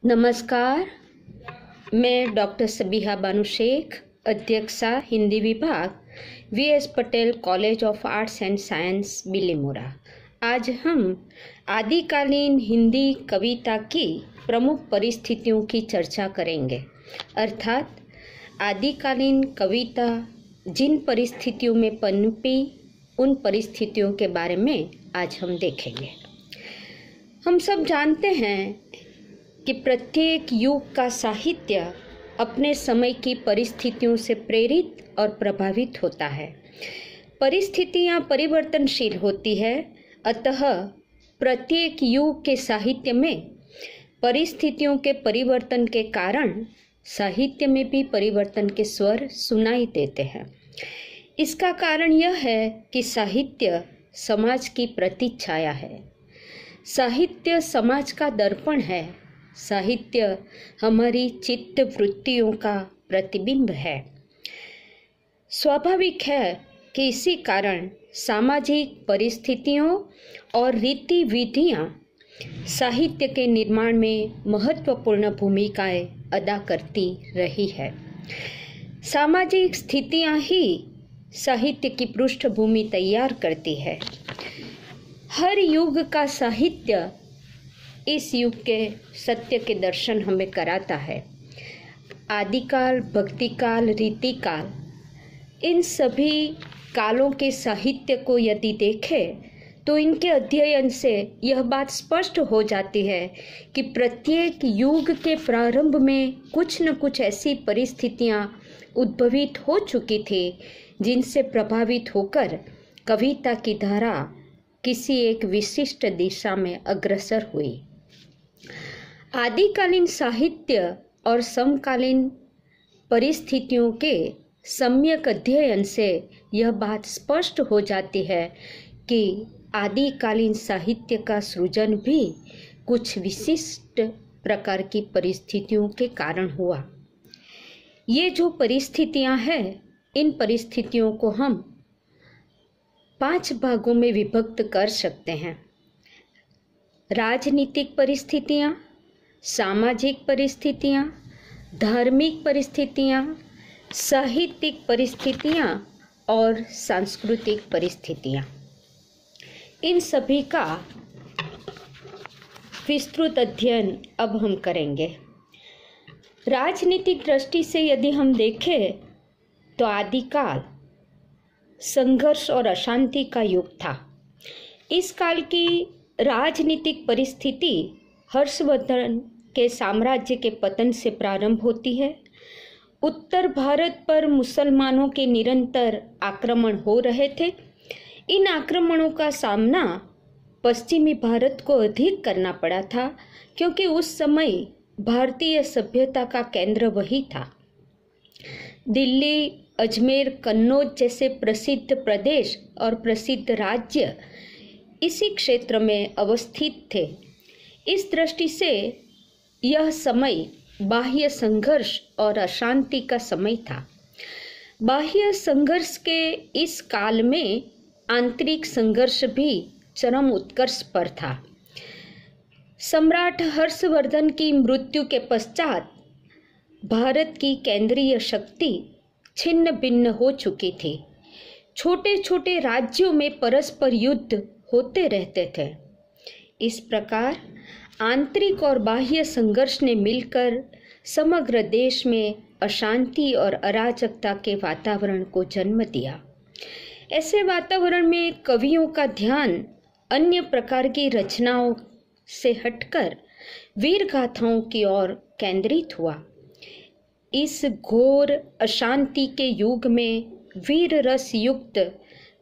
नमस्कार, मैं डॉक्टर सबिहा बानो शेख, अध्यक्षा हिंदी विभाग, V S Patel college of arts and science, Bilimora. आज हम आदिकालीन हिंदी कविता की प्रमुख परिस्थितियों की चर्चा करेंगे। अर्थात आदिकालीन कविता जिन परिस्थितियों में पनपी, उन परिस्थितियों के बारे में आज हम देखेंगे। हम सब जानते हैं कि प्रत्येक युग का साहित्य अपने समय की परिस्थितियों से प्रेरित और प्रभावित होता है। परिस्थितियां परिवर्तनशील होती है, अतः प्रत्येक युग के साहित्य में परिस्थितियों के परिवर्तन के कारण साहित्य में भी परिवर्तन के स्वर सुनाई देते हैं। इसका कारण यह है कि साहित्य समाज की प्रतिच्छाया है। साहित्य समाज का दर्पण है। साहित्य हमारी चित्त वृत्तियों का प्रतिबिंब है। स्वाभाविक है कि इसी कारण सामाजिक परिस्थितियों और रीति विधियां साहित्य के निर्माण में महत्वपूर्ण भूमिकाएं अदा करती रही है। सामाजिक स्थितियां ही साहित्य की पृष्ठभूमि तैयार करती है। हर युग का साहित्य इस युग के सत्य के दर्शन हमें कराता है। आदिकाल, भक्तिकाल, रीतिकाल, इन सभी कालों के साहित्य को यदि देखें तो इनके अध्ययन से यह बात स्पष्ट हो जाती है कि प्रत्येक युग के प्रारंभ में कुछ न कुछ ऐसी परिस्थितियां उद्भवित हो चुकी थी जिनसे प्रभावित होकर कविता की धारा किसी एक विशिष्ट दिशा में अग्रसर हुई। आदिकालीन साहित्य और समकालीन परिस्थितियों के सम्यक अध्ययन से यह बात स्पष्ट हो जाती है कि आदिकालीन साहित्य का सृजन भी कुछ विशिष्ट प्रकार की परिस्थितियों के कारण हुआ। ये जो परिस्थितियां हैं, इन परिस्थितियों को हम 5 भागों में विभक्त कर सकते हैं। राजनीतिक परिस्थितियां, सामाजिक परिस्थितियां, धार्मिक परिस्थितियां, साहित्यिक परिस्थितियां और सांस्कृतिक परिस्थितियां। इन सभी का विस्तृत अध्ययन अब हम करेंगे। राजनीतिक दृष्टि से यदि हम देखें तो आदिकाल संघर्ष और अशांति का युग था। इस काल की राजनीतिक परिस्थिति हर्षवर्धन के साम्राज्य के पतन से प्रारंभ होती है। उत्तर भारत पर मुसलमानों के निरंतर आक्रमण हो रहे थे। इन आक्रमणों का सामना पश्चिमी भारत को अधिक करना पड़ा था, क्योंकि उस समय भारतीय सभ्यता का केंद्र वही था। दिल्ली, अजमेर, कन्नौज जैसे प्रसिद्ध प्रदेश और प्रसिद्ध राज्य इसी क्षेत्र में अवस्थित थे। इस दृष्टि से यह समय बाह्य संघर्ष और अशांति का समय था। बाह्य संघर्ष के इस काल में आंतरिक संघर्ष भी चरम उत्कर्ष पर था। सम्राट हर्षवर्धन की मृत्यु के पश्चात भारत की केंद्रीय शक्ति छिन्न भिन्न हो चुकी थी। छोटे छोटे राज्यों में परस्पर युद्ध होते रहते थे। इस प्रकार आंतरिक और बाह्य संघर्ष ने मिलकर समग्र देश में अशांति और अराजकता के वातावरण को जन्म दिया। ऐसे वातावरण में कवियों का ध्यान अन्य प्रकार की रचनाओं से हटकर वीर गाथाओं की ओर केंद्रित हुआ। इस घोर अशांति के युग में वीर रस युक्त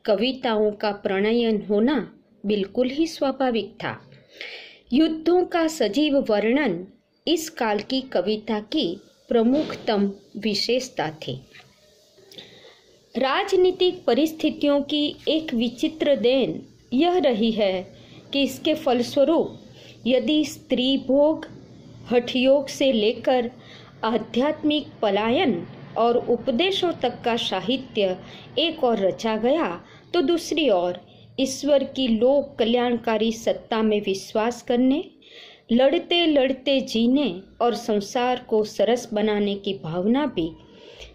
कविताओं का प्रणयन होना बिल्कुल ही स्वाभाविक था। युद्धों का सजीव वर्णन इस काल की कविता की प्रमुखतम विशेषता थी। राजनीतिक परिस्थितियों की एक विचित्र देन यह रही है कि इसके फलस्वरूप यदि स्त्री भोग, हठयोग से लेकर आध्यात्मिक पलायन और उपदेशों तक का साहित्य एक ओर रचा गया, तो दूसरी ओर ईश्वर की लोक कल्याणकारी सत्ता में विश्वास करने, लड़ते लड़ते जीने और संसार को सरस बनाने की भावना भी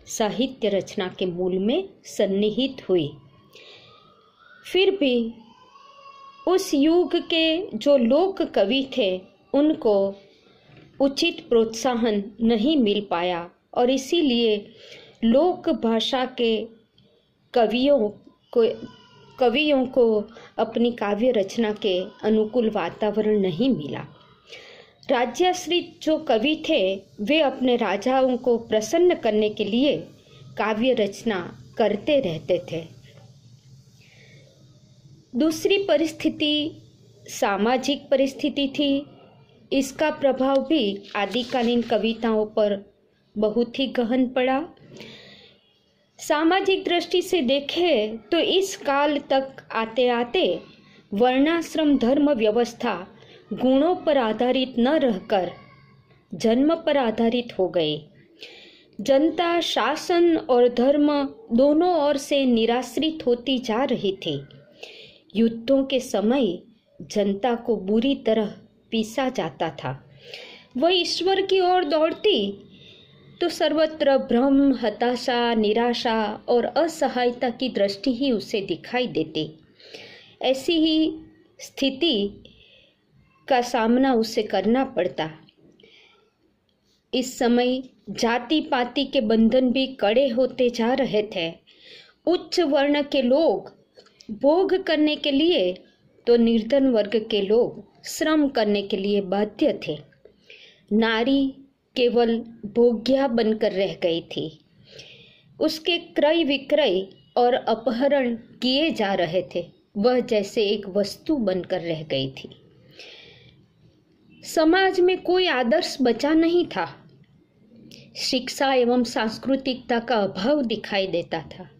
साहित्य रचना के मूल में सन्निहित हुई। फिर भी उस युग के जो लोक कवि थे उनको उचित प्रोत्साहन नहीं मिल पाया और इसीलिए लोक भाषा के कवियों को अपनी काव्य रचना के अनुकूल वातावरण नहीं मिला। राज्याश्रित जो कवि थे वे अपने राजाओं को प्रसन्न करने के लिए काव्य रचना करते रहते थे। दूसरी परिस्थिति सामाजिक परिस्थिति थी। इसका प्रभाव भी आदिकालीन कविताओं पर बहुत ही गहन पड़ा। सामाजिक दृष्टि से देखें तो इस काल तक आते आते वर्णाश्रम धर्म व्यवस्था गुणों पर आधारित न रहकर जन्म पर आधारित हो गई। जनता शासन और धर्म दोनों ओर से निराश्रित होती जा रही थी। युद्धों के समय जनता को बुरी तरह पीसा जाता था। वह ईश्वर की ओर दौड़ती तो सर्वत्र भ्रम, हताशा, निराशा और असहायता की दृष्टि ही उसे दिखाई देती। ऐसी ही स्थिति का सामना उसे करना पड़ता। इस समय जाति पाति के बंधन भी कड़े होते जा रहे थे। उच्च वर्ण के लोग भोग करने के लिए तो निर्धन वर्ग के लोग श्रम करने के लिए बाध्य थे। नारी केवल भोग्या बनकर रह गई थी। उसके क्रय विक्रय और अपहरण किए जा रहे थे। वह जैसे एक वस्तु बनकर रह गई थी। समाज में कोई आदर्श बचा नहीं था। शिक्षा एवं सांस्कृतिकता का अभाव दिखाई देता था।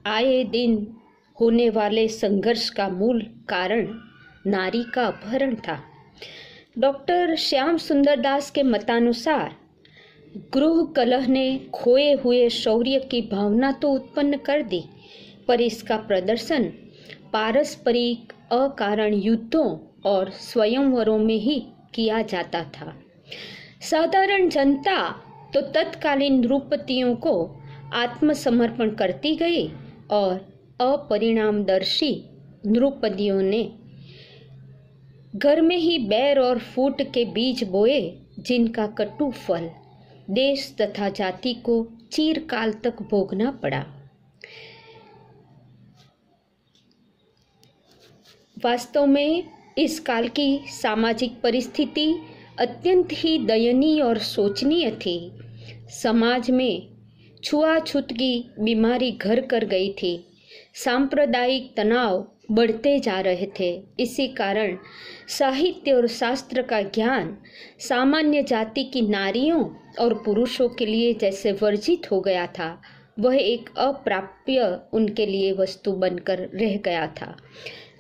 आए दिन होने वाले संघर्ष का मूल कारण नारी का अपहरण था। डॉक्टर श्याम सुंदर दास के मतानुसार गृह कलह ने खोए हुए शौर्य की भावना तो उत्पन्न कर दी, पर इसका प्रदर्शन पारस्परिक अकारण युद्धों और स्वयंवरों में ही किया जाता था। साधारण जनता तो तत्कालीन नृपतियों को आत्मसमर्पण करती गई और अपरिणामदर्शी नृपतियों ने घर में ही बैर और फूट के बीज बोए, जिनका कटु फल देश तथा जाति को चिरकाल तक भोगना पड़ा। वास्तव में इस काल की सामाजिक परिस्थिति अत्यंत ही दयनीय और शोचनीय थी। समाज में छुआछूत की बीमारी घर कर गई थी। सांप्रदायिक तनाव बढ़ते जा रहे थे। इसी कारण साहित्य और शास्त्र का ज्ञान सामान्य जाति की नारियों और पुरुषों के लिए जैसे वर्जित हो गया था, वह एक अप्राप्य उनके लिए वस्तु बनकर रह गया था।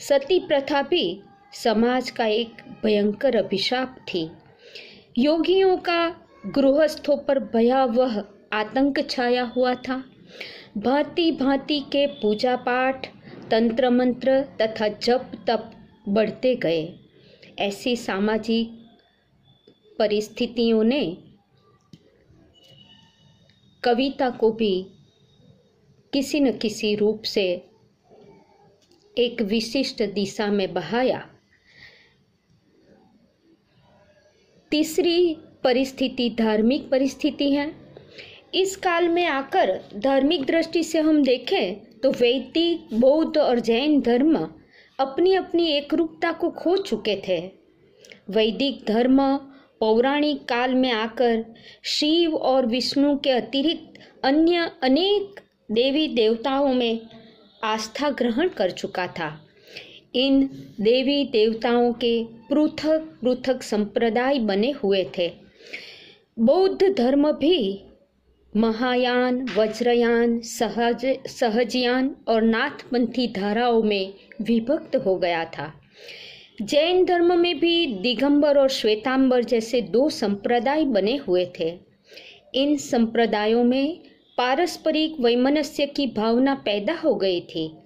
सती प्रथा भी समाज का एक भयंकर अभिशाप थी। योगियों का गृहस्थों पर भयावह आतंक छाया हुआ था। भांति भांति के पूजा पाठ, तंत्र मंत्र तथा जप तप बढ़ते गए। ऐसी सामाजिक परिस्थितियों ने कविता को भी किसी न किसी रूप से एक विशिष्ट दिशा में बहाया। तीसरी परिस्थिति धार्मिक परिस्थिति है। इस काल में आकर धार्मिक दृष्टि से हम देखें तो वैदिक, बौद्ध और जैन धर्म अपनी अपनी एकरूपता को खो चुके थे। वैदिक धर्म पौराणिक काल में आकर शिव और विष्णु के अतिरिक्त अन्य अनेक देवी देवताओं में आस्था ग्रहण कर चुका था। इन देवी देवताओं के पृथक पृथक संप्रदाय बने हुए थे। बौद्ध धर्म भी महायान, वज्रयान, सहजयान और नाथपंथी धाराओं में विभक्त हो गया था। जैन धर्म में भी दिगंबर और श्वेतांबर जैसे दो संप्रदाय बने हुए थे। इन संप्रदायों में पारस्परिक वैमनस्य की भावना पैदा हो गई थी।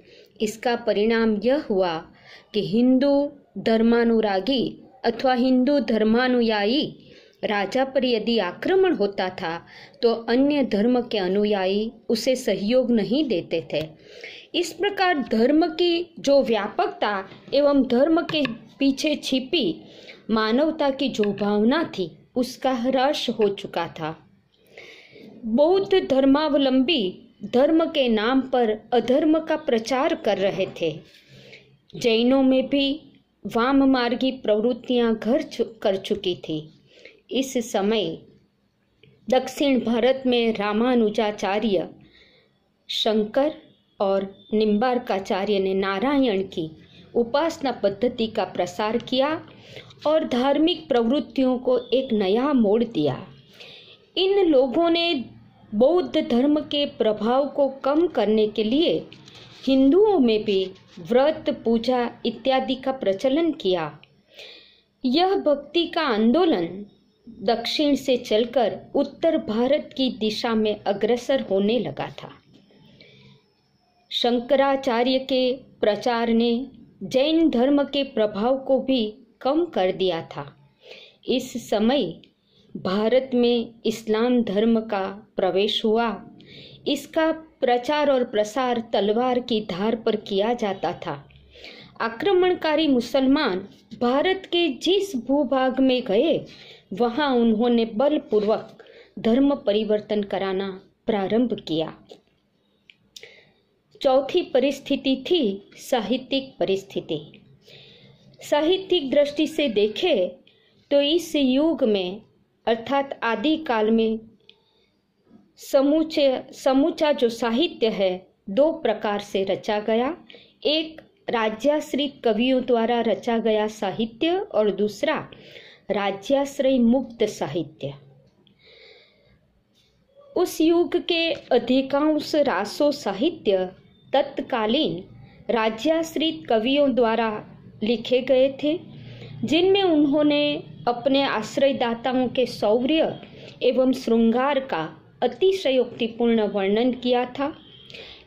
इसका परिणाम यह हुआ कि हिंदू धर्मानुरागी अथवा हिंदू धर्मानुयायी राजा पर यदि आक्रमण होता था तो अन्य धर्म के अनुयायी उसे सहयोग नहीं देते थे। इस प्रकार धर्म की जो व्यापकता एवं धर्म के पीछे छिपी मानवता की जो भावना थी उसका ह्रास हो चुका था। बौद्ध धर्मावलंबी धर्म के नाम पर अधर्म का प्रचार कर रहे थे। जैनों में भी वाम मार्गी प्रवृत्तियां घर कर चुकी थी। इस समय दक्षिण भारत में रामानुजाचार्य, शंकर और निम्बार्काचार्य ने नारायण की उपासना पद्धति का प्रसार किया और धार्मिक प्रवृत्तियों को एक नया मोड़ दिया। इन लोगों ने बौद्ध धर्म के प्रभाव को कम करने के लिए हिंदुओं में भी व्रत, पूजा इत्यादि का प्रचलन किया। यह भक्ति का आंदोलन दक्षिण से चलकर उत्तर भारत की दिशा में अग्रसर होने लगा था। शंकराचार्य के प्रचार ने जैन धर्म के प्रभाव को भी कम कर दिया था। इस समय भारत में इस्लाम धर्म का प्रवेश हुआ। इसका प्रचार और प्रसार तलवार की धार पर किया जाता था। आक्रमणकारी मुसलमान भारत के जिस भूभाग में गए वहां उन्होंने बलपूर्वक धर्म परिवर्तन कराना प्रारंभ किया। चौथी परिस्थिति थी साहित्यिक परिस्थिति। साहित्यिक दृष्टि से देखें तो इस युग में अर्थात आदि काल में समूचा जो साहित्य है दो प्रकार से रचा गया। एक राज्याश्रित कवियों द्वारा रचा गया साहित्य और दूसरा राज्याश्रय मुक्त साहित्य। उस युग के अधिकांश रासो साहित्य तत्कालीन राज्याश्रित कवियों द्वारा लिखे गए थे, जिनमें उन्होंने अपने आश्रयदाताओं के शौर्य एवं श्रृंगार का अतिशयोक्तिपूर्ण वर्णन किया था।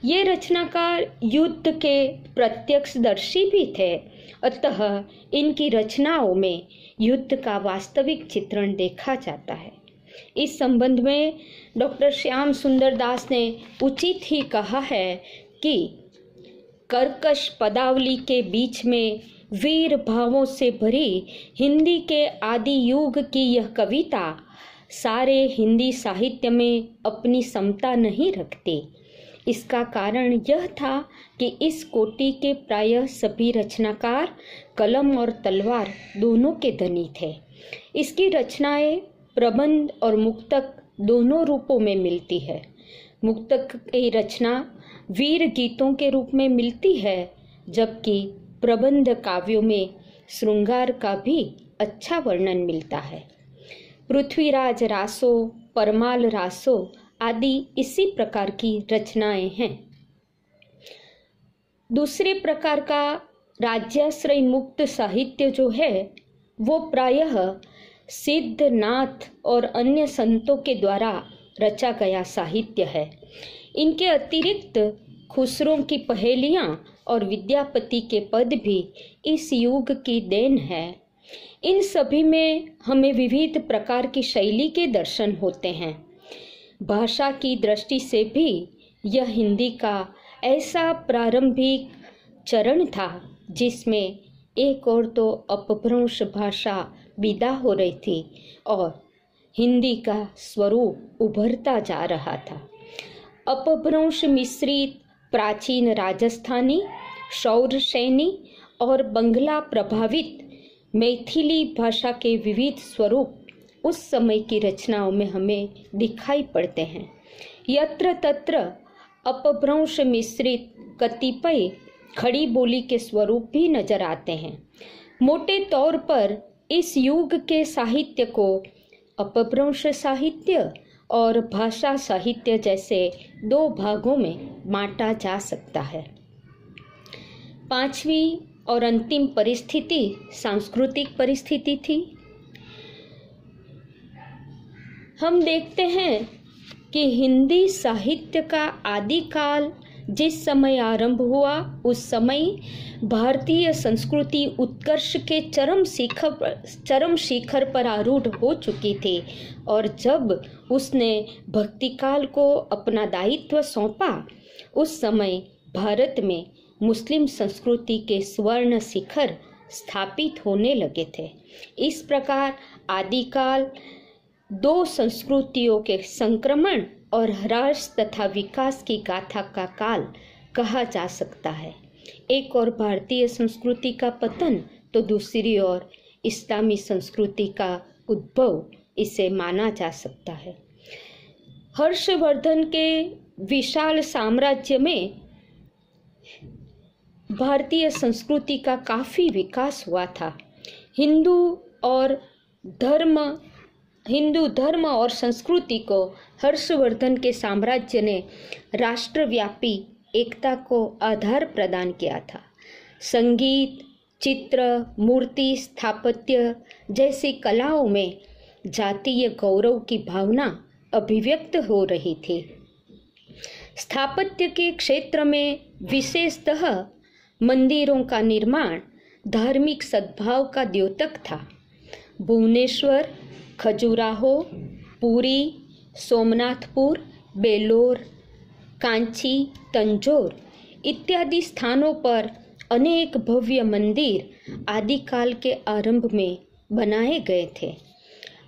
ये रचनाकार युद्ध के प्रत्यक्षदर्शी भी थे, अतः इनकी रचनाओं में युद्ध का वास्तविक चित्रण देखा जाता है। इस संबंध में डॉक्टर श्याम सुंदर दास ने उचित ही कहा है कि कर्कश पदावली के बीच में वीर भावों से भरी हिंदी के आदि युग की यह कविता सारे हिंदी साहित्य में अपनी समता नहीं रखती। इसका कारण यह था कि इस कोटि के प्रायः सभी रचनाकार कलम और तलवार दोनों के धनी थे। इसकी रचनाएं प्रबंध और मुक्तक दोनों रूपों में मिलती है। मुक्तक की रचना वीर गीतों के रूप में मिलती है, जबकि प्रबंध काव्यों में श्रृंगार का भी अच्छा वर्णन मिलता है। पृथ्वीराज रासो, परमाल रासो आदि इसी प्रकार की रचनाएं हैं। दूसरे प्रकार का राज्याश्रय मुक्त साहित्य जो है वो प्रायः सिद्ध, नाथ और अन्य संतों के द्वारा रचा गया साहित्य है। इनके अतिरिक्त खुसरो की पहेलियां और विद्यापति के पद भी इस युग की देन है। इन सभी में हमें विविध प्रकार की शैली के दर्शन होते हैं। भाषा की दृष्टि से भी यह हिंदी का ऐसा प्रारंभिक चरण था जिसमें एक और तो अपभ्रंश भाषा विदा हो रही थी और हिंदी का स्वरूप उभरता जा रहा था। अपभ्रंश मिश्रित प्राचीन राजस्थानी, शौरसैनी और बंगला प्रभावित मैथिली भाषा के विविध स्वरूप उस समय की रचनाओं में हमें दिखाई पड़ते हैं। यत्र तत्र अपभ्रंश मिश्रित कतिपय खड़ी बोली के स्वरूप भी नजर आते हैं। मोटे तौर पर इस युग के साहित्य को अपभ्रंश साहित्य और भाषा साहित्य जैसे दो भागों में बांटा जा सकता है। पांचवी और अंतिम परिस्थिति सांस्कृतिक परिस्थिति थी। हम देखते हैं कि हिंदी साहित्य का आदिकाल जिस समय आरंभ हुआ उस समय भारतीय संस्कृति उत्कर्ष के चरम शिखर पर आरूढ़ हो चुकी थी और जब उसने भक्ति काल को अपना दायित्व सौंपा उस समय भारत में मुस्लिम संस्कृति के स्वर्ण शिखर स्थापित होने लगे थे। इस प्रकार आदिकाल दो संस्कृतियों के संक्रमण और ह्रास तथा विकास की गाथा का काल कहा जा सकता है। एक और भारतीय संस्कृति का पतन तो दूसरी ओर इस्लामी संस्कृति का उद्भव इसे माना जा सकता है। हर्षवर्धन के विशाल साम्राज्य में भारतीय संस्कृति का काफी विकास हुआ था। हिंदू धर्म और संस्कृति को हर्षवर्धन के साम्राज्य ने राष्ट्रव्यापी एकता को आधार प्रदान किया था। संगीत, चित्र, मूर्ति, स्थापत्य जैसी कलाओं में जातीय गौरव की भावना अभिव्यक्त हो रही थी। स्थापत्य के क्षेत्र में विशेषतः मंदिरों का निर्माण धार्मिक सद्भाव का द्योतक था। भुवनेश्वर, खजुराहो, पुरी, सोमनाथपुर, बेलोर, कांची, तंजौर इत्यादि स्थानों पर अनेक भव्य मंदिर आदिकाल के आरंभ में बनाए गए थे।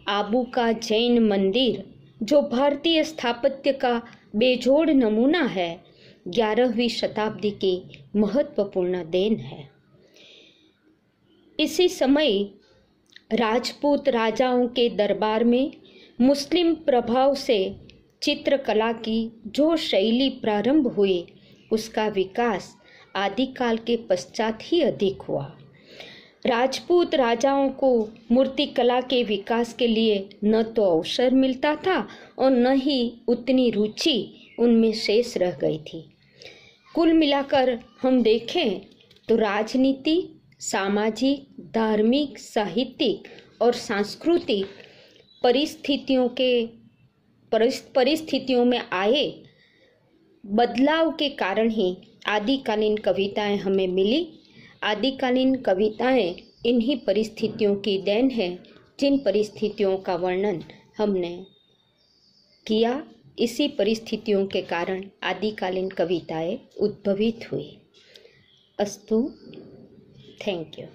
आबू का जैन मंदिर, जो भारतीय स्थापत्य का बेजोड़ नमूना है, 11वीं शताब्दी की महत्वपूर्ण देन है। इसी समय राजपूत राजाओं के दरबार में मुस्लिम प्रभाव से चित्रकला की जो शैली प्रारंभ हुई उसका विकास आदिकाल के पश्चात ही अधिक हुआ। राजपूत राजाओं को मूर्तिकला के विकास के लिए न तो अवसर मिलता था और न ही उतनी रुचि उनमें शेष रह गई थी। कुल मिलाकर हम देखें तो राजनीति, सामाजिक, धार्मिक, साहित्यिक और सांस्कृतिक परिस्थितियों में आए बदलाव के कारण ही आदिकालीन कविताएं हमें मिली। आदिकालीन कविताएं इन्हीं परिस्थितियों की देन है जिन परिस्थितियों का वर्णन हमने किया। इसी परिस्थितियों के कारण आदिकालीन कविताएं उद्भवित हुई। अस्तु। Thank you.